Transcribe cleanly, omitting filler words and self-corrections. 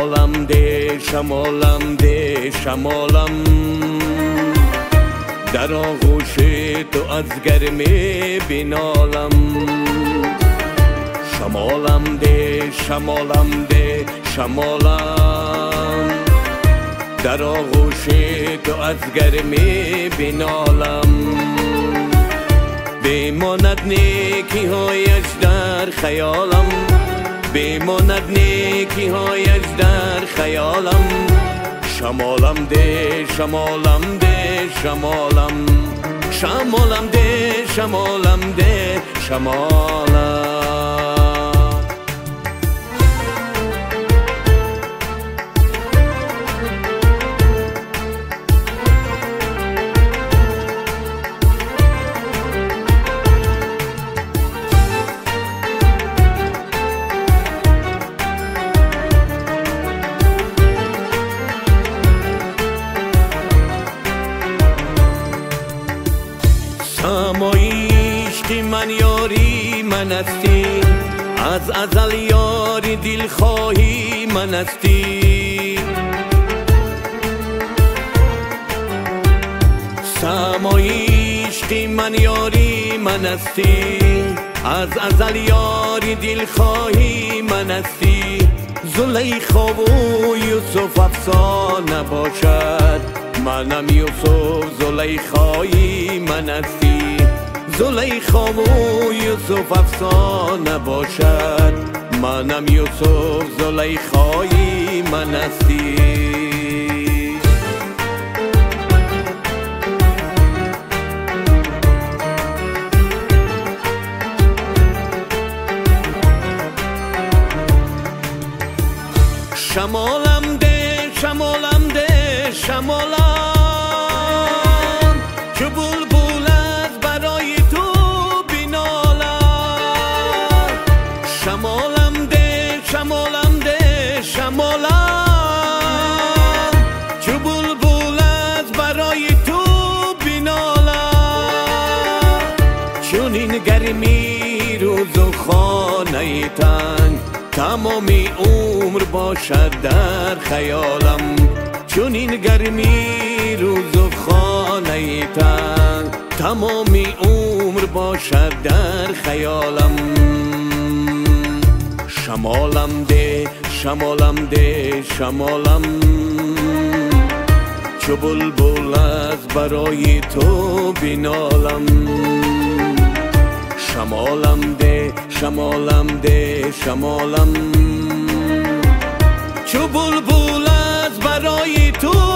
شمالم ده شمالم ده شمالم، در آغوش تو از گرمی بینالم. شمالم ده شمالم ده شمالم، در آغوش تو از گرمی بینالم. بماند نیکی هایش در خیالم، بماند نیکی هایش در خیالم. شمالم ده شمالم ده شمالم، شمالم ده شمالم ده شمالم. سمایشتی من یاری من استی، از ازل یاری دل خواهی من استی. سمایشتی من یاری من استی، از ازل یاری دل خواهی من استی. زلیخا و یوسف افسانه باشد، منم یوسف زلیخایی من استی. زلیخا و یوسف افسانه باشد، منم یوسف زلیخایی من استی. شمالم ده شمالم ده شمالم، چو بلبل از برای تو بینالم. شمالم ده شمالم ده شمالم، چو بلبل از برای تو بینالم. چون این گرمی روز و خانه تنگ، تمامی عمر باشد در خیالم. چون این گرمی روز و خانه تنگ، تمامی عمر باشد در خیالم. شمالم ده شمالم ده شمالم، چو بلبل از برای تو بینالم. شمالم ده شمالم ده شمالم، چو بلبل از برای تو